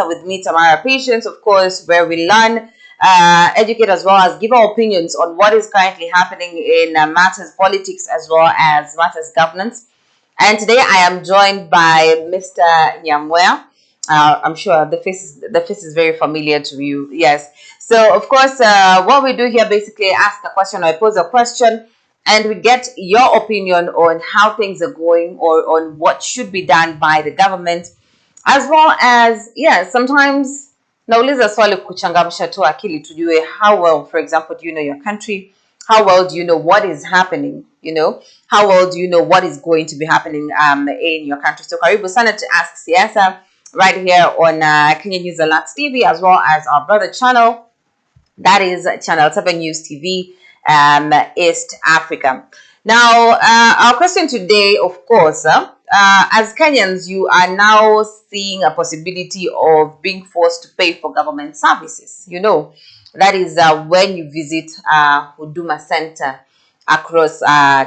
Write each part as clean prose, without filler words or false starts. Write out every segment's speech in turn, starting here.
with me, Tamara Patience, of course, where we learn, educate, as well as give our opinions on what is currently happening in matters politics as well as matters governance. And today I am joined by Mr. Nyamwea. I'm sure the face is very familiar to you. Yes. So of course, what we do here basically ask a question or pose a question, and we get your opinion on how things are going or on what should be done by the government, as well as sometimes nauliza swali kuchangamsha tu akili tujue how well, for example, do you know your country, how well do you know what is happening, how well do you know what is going to be happening in your country. So karibu sana to Ask Siasa right here on Kenya News Alert TV, as well as our brother channel, that is Channel 7 News TV, East Africa. Now, our question today, of course, as Kenyans, you are now seeing a possibility of being forced to pay for government services. That is when you visit Huduma Center across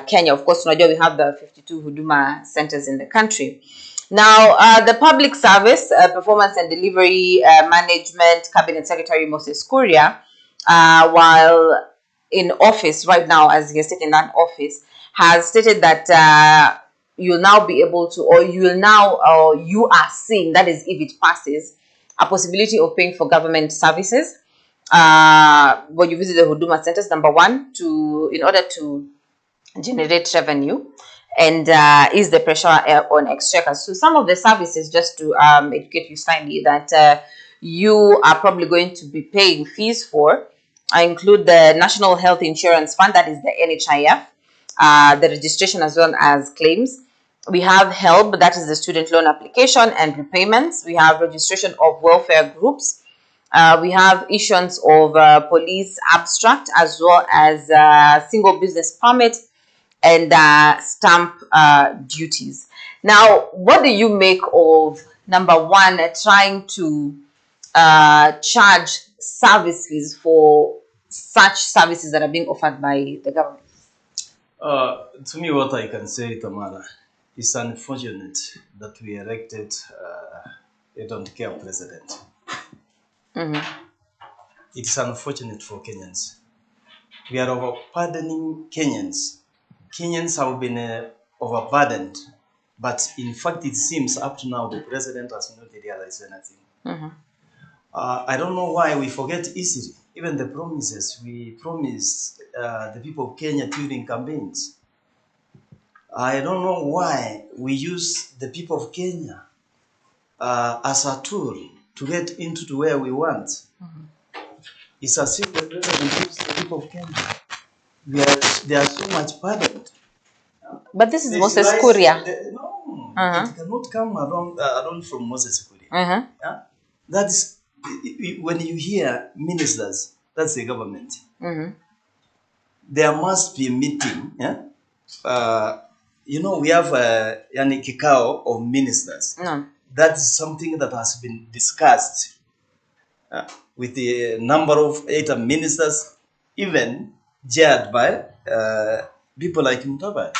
Kenya. Of course, we have the 52 Huduma centers in the country. Now, the Public Service, Performance and Delivery Management Cabinet Secretary Moses Kuria, while in office right now, as he has taken that office, has stated that you'll now be able to, or you are seeing, that is, if it passes, a possibility of paying for government services when you visit the Huduma centers, number one, in order to generate revenue and ease the pressure on exchequers. So some of the services, just to educate you slightly, that you are probably going to be paying fees for, include the National Health Insurance Fund, that is the NHIF, the registration as well as claims. We have HELB, that is the student loan application and repayments. We have registration of welfare groups. We have issuance of police abstract, as well as single business permit and stamp duties. Now, what do you make of, number one, trying to charge service fees for such services that are being offered by the government? To me, what I can say, Tamara, it's unfortunate that we elected a don't care president. It's unfortunate for Kenyans. We are overburdening Kenyans. Kenyans have been overburdened, but in fact, it seems up to now the president has not realized anything. I don't know why we forget easily, even the promises we promised the people of Kenya during campaigns. I don't know why we use the people of Kenya as a tool to get into where we want. It's as if the president gives the people of Kenya. They are so much burdened. But this is Moses Kuria. No, it cannot come around from Moses Kuria. That is, when you hear ministers, that's the government. There must be a meeting. We have a kikao of ministers. That's something that has been discussed with the number of 8 ministers, even chaired by people like Mutaba.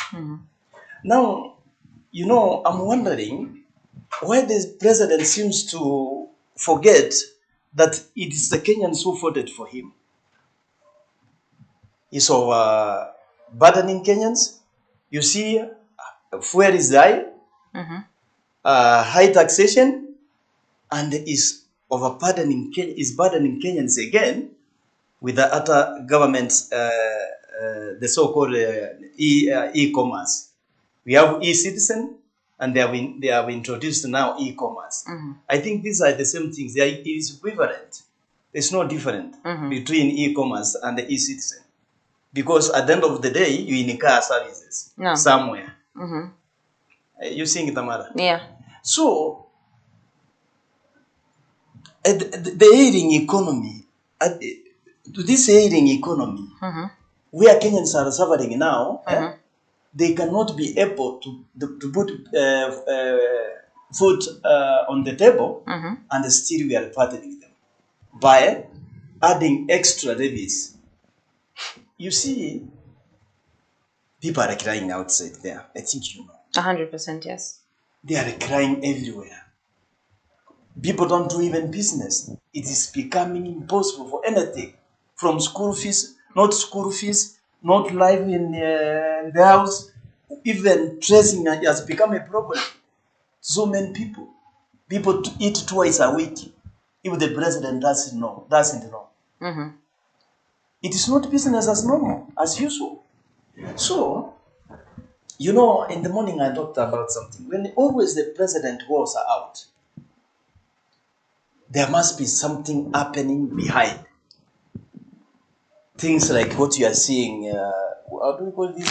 Now, I'm wondering why the president seems to forget that it is the Kenyans who voted for him. He's overburdening Kenyans. You see, fuel is high, high taxation, and is overburdening burdening Kenyans again with the other government's the so-called e-commerce. We have e-citizen, and they have introduced now e-commerce. I think these are the same things. It is equivalent. There's no difference between e-commerce and the e-citizen, because at the end of the day, you incur services somewhere. You seeing it, Tamara? Yeah. So the aiding economy, to this aiding economy, where Kenyans are suffering now, they cannot be able to put food on the table, and still we are burdening them by adding extra levies. You see, people are crying outside there. I think you know. 100%, yes. They are crying everywhere. People don't do even business. It is becoming impossible for anything. From school fees, not life in the house, even dressing has become a problem. So many people to eat twice a week. If the president doesn't know. Mm-hmm. It is not business as normal, as usual. So, you know, in the morning I talked about something. When always the president was out, there must be something happening behind. Things like what you are seeing. How do we call this?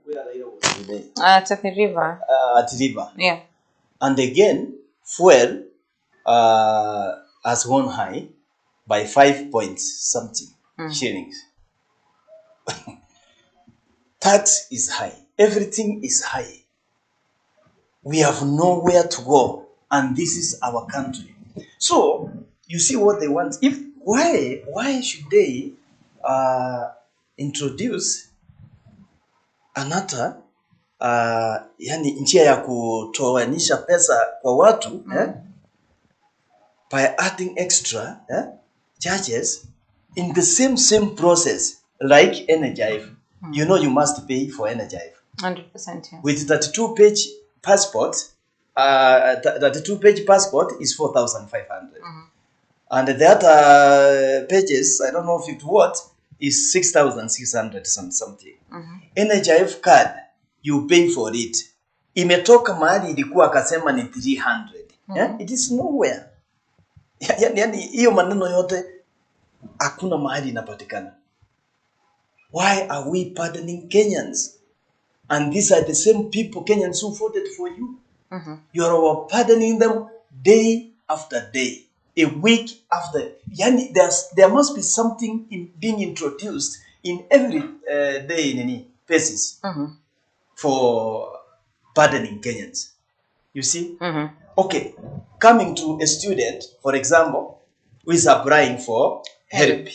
Where Raila was today? At the river. At river. Yeah. And again, fuel has gone high by 5 points something shillings. Tax is high. Everything is high. We have nowhere to go, and this is our country. So you see what they want. Why should they introduce another yani njia ya kutoanisha pesa kwa watu by adding extra charges in the same process like NHIF. You know you must pay for NHIF. 100%. Yes. With 32-page passport, 32-page passport is 4,500. And the other pages, I don't know if it what, is 6,600 something. NHIF card, you pay for it. Imetoka mahali ilikuwa akasema ni 300. Yeah? It is nowhere. Yani hiyo maneno yote hakuna mahali inapatikana. Why are we pardoning Kenyans? And these are the same people, Kenyans, who voted for you. You are pardoning them day after day, a week after. Yani, there must be something being introduced in every day in any basis for pardoning Kenyans. You see? Okay, coming to a student, for example, who is applying for help.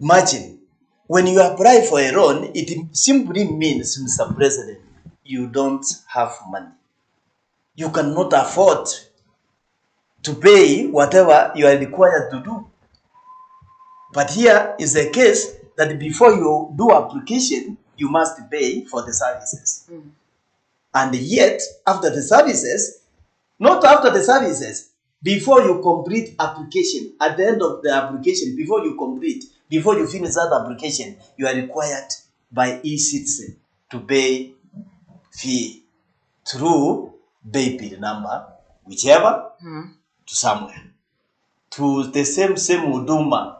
Imagine, when you apply for a loan, it simply means, Mr. President, you don't have money. You cannot afford to pay whatever you are required to do. But here is the case that before you do application, you must pay for the services. And yet, after the services, not after the services, before you complete application, at the end of the application, before you finish that application, you are required by e-citizen to pay fee through pay bill number, whichever, to somewhere, to the same huduma.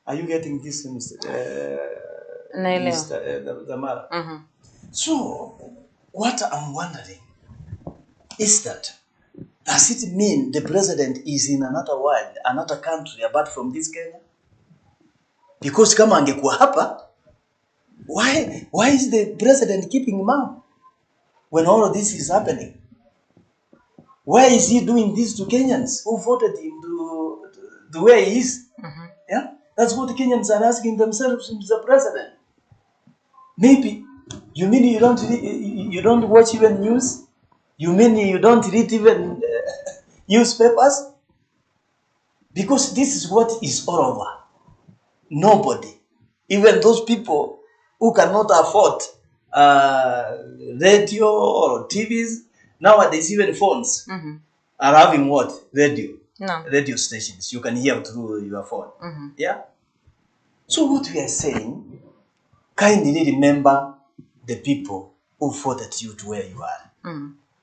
Are you getting this, Mr. Damara? So, what I'm wondering is that, does it mean the president is in another world, another country apart from this Kenya? Because kama angekuwa hapa, why is the president keeping mum when all of this is happening? Why is he doing this to Kenyans who voted him to the way he is? Yeah, that's what the Kenyans are asking themselves, Mr. President. Maybe you mean you don't watch even news? You mean you don't read even newspapers? Because this is what is all over. Nobody, even those people who cannot afford radio or TVs, nowadays even phones are having what? Radio stations. You can hear through your phone. Yeah? So what we are saying, kindly remember the people who voted you to where you are.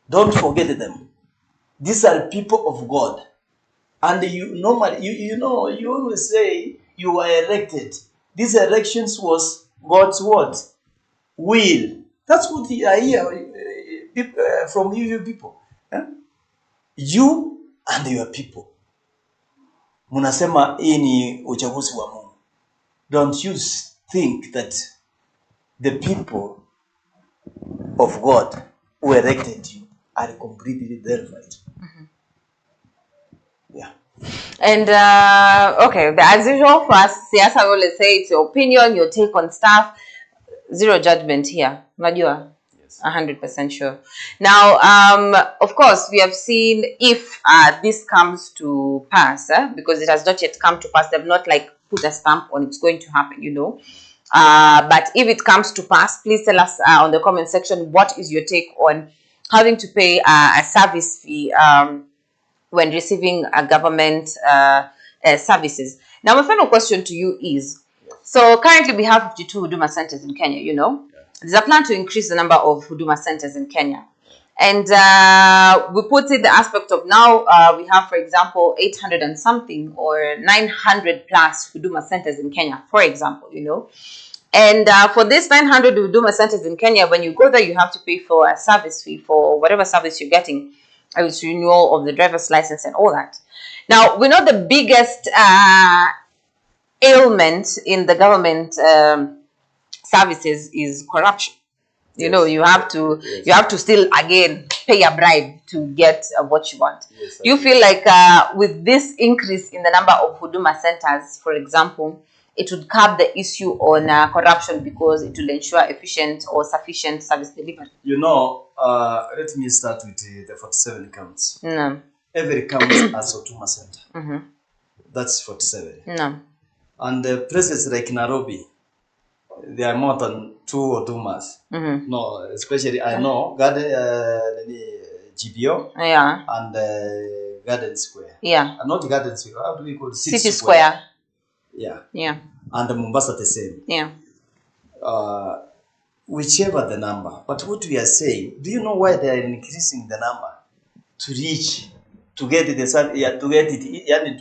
Don't forget them. These are people of God. And you normally, you know, you always say you were elected. These elections was God's what? Will. That's what I hear from you people. You and your people. Munasema hii ni uchaguzi wa Mungu. Don't you think that the people of God who elected you are completely verified? Yeah. And okay, as usual for us, siasa, always say it's your opinion, your take on stuff. Zero judgment here. Unajua? 100% sure. Now, of course, we have seen if this comes to pass, because it has not yet come to pass. They've not like put a stamp on it's going to happen, you know. But if it comes to pass, please tell us on the comment section what is your take on having to pay a service fee when receiving a government services. Now, my final question to you is, so currently we have 52 Huduma centers in Kenya, you know. There's a plan to increase the number of Huduma centers in Kenya. And we put in the aspect of now we have, for example, 800 and something or 900 plus Huduma centers in Kenya, for example, you know. And for this 900 Huduma centers in Kenya, when you go there, you have to pay for a service fee for whatever service you're getting. It's renewal of the driver's license and all that. Now, we know the biggest ailment in the government services is corruption. You know, you have to still again pay a bribe to get what you want. Do you feel like with this increase in the number of Huduma centers, for example, it would curb the issue on corruption because it will ensure efficient or sufficient service delivery? You know, let me start with the 47 counts. No. Every count has a Huduma center. Mm-hmm. That's 47. No. And places like Nairobi, there are more than 2 Hudumas. Mm-hmm. No, especially I know GBO Yeah. and Garden Square. Yeah. Not Garden Square. How do we call it? City Square. Yeah. Yeah. And Mombasa the same. Yeah. Whichever the number. But what we are saying, do you know why they are increasing the number? To reach, to get the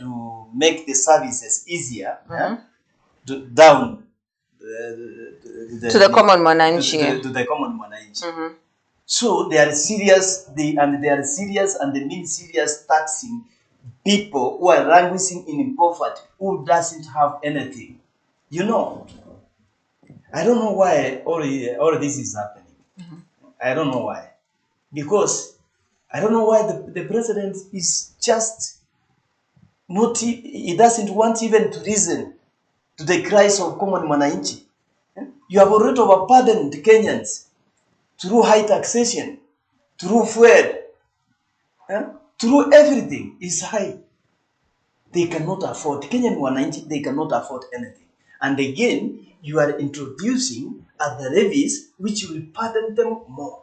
to make the services easier, down to the common mwananchi. To the common mwananchi. Mm-hmm. So they are serious. They are serious, and they mean serious taxing people who are languishing in poverty, who doesn't have anything. You know, I don't know why all this is happening. Mm-hmm. I don't know why. Because I don't know why the president is just not, he doesn't want even to listen to the cries of common mwananchi. You have already overburdened the Kenyans through high taxation, through fuel, through everything is high. They cannot afford, Kenyan mwananchi, they cannot afford anything. And again, you are introducing other levies which will burden them more.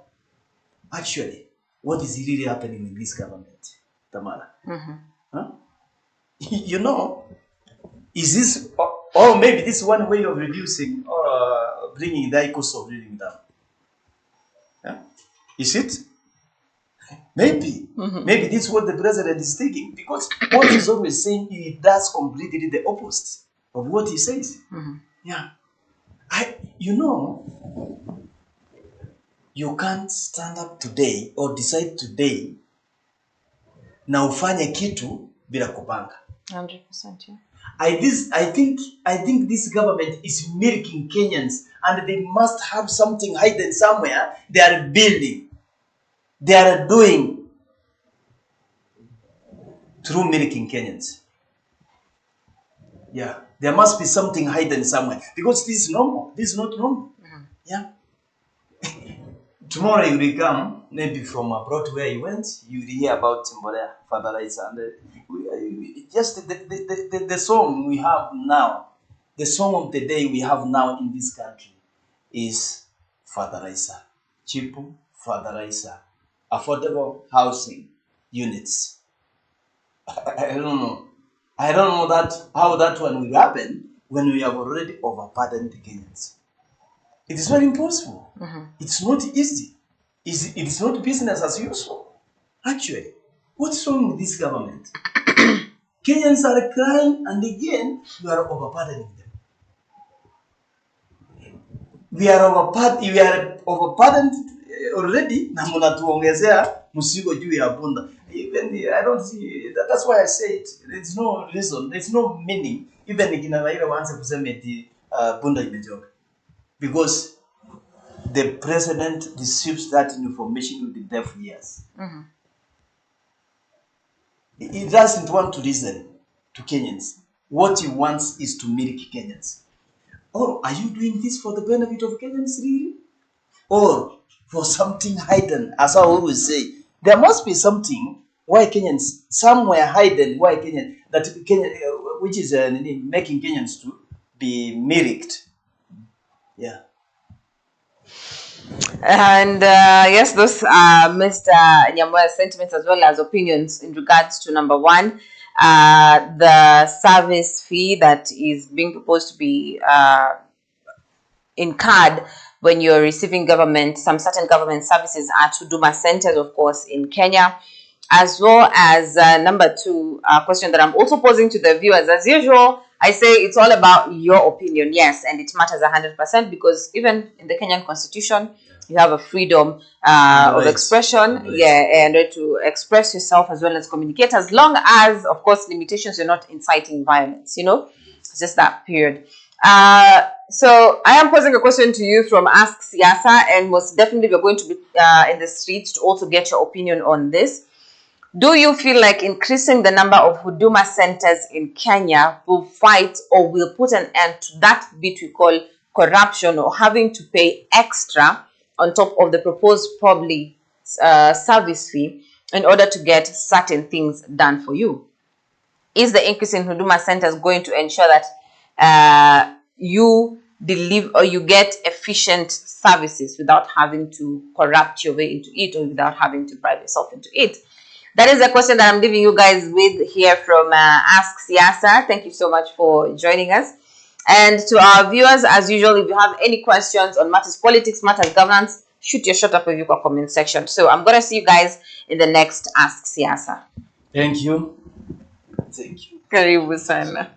Actually, what is really happening in this government, Tamara? Mm-hmm. Huh? You know, is this, or maybe this is one way of reducing or bringing the cost of living down? Yeah? Is it? Maybe. Mm-hmm. Maybe this is what the president is thinking, because what he's always saying, he does completely the opposite of what he says. Mm-hmm. Yeah. You know, you can't stand up today or decide today na ufanye kitu bila kupanga. 100%, yeah. I think this government is milking Kenyans, and they must have something hidden somewhere. They are building. They are doing through milking Kenyans. Yeah, there must be something hidden somewhere, because this is normal. This is not normal. Mm-hmm. Yeah. Tomorrow you will come, maybe from abroad where you went, you will hear about Timbolea, Father Isa, and just the song we have now, the song of the day we have now in this country is Father Isa, Chipu, Father Isa, affordable housing units. I don't know. I don't know how that one will happen when we have already overburdened the Kenyans. It is very impossible. Mm-hmm. It's not easy. It's not business as usual. Actually, what's wrong with this government? Kenyans are crying, and again, you are overburdening them. We are overburdened already, na mnatuongezea mzigo juu ya bunda. Even I don't see, that's why I say it. There's no reason, there's no meaning. Even if Raila wants to say bunda imejoka. Because the president receives that information with the deaf ears. Mm-hmm. He doesn't want to listen to Kenyans. What he wants is to milk Kenyans. Oh, are you doing this for the benefit of Kenyans really? Or for something hidden, as I always say. There must be something why Kenyans, somewhere hidden, why Kenyan, that Kenya, which is making Kenyans to be mimicked. Yeah. And yes, those are Mr. Nyamoya's sentiments as well as opinions in regards to number one, the service fee that is being proposed to be incurred when you're receiving government, some certain government services at Huduma centers, of course, in Kenya, as well as number two question that I'm also posing to the viewers. As usual, I say it's all about your opinion, yes, and it matters 100% because even in the Kenyan constitution, you have a freedom of expression, yeah, and to express yourself as well as communicate, as long as, of course, limitations, you're not inciting violence, it's just that period. So I am posing a question to you from Ask Siasa, and most definitely we're going to be in the streets to also get your opinion on this. Do you feel like increasing the number of Huduma centers in Kenya will fight or will put an end to that bit we call corruption, or having to pay extra on top of the proposed public service fee in order to get certain things done for you? Is the increase in Huduma centers going to ensure that you deliver or you get efficient services without having to corrupt your way into it, or without having to bribe yourself into it? That is a question that I'm leaving you guys with here from Ask Siasa. Thank you so much for joining us. And to our viewers, as usual, if you have any questions on matters politics, matters governance, shoot your shot up with your comment section. So I'm going to see you guys in the next Ask Siasa. Thank you. Thank you. Karibu sana.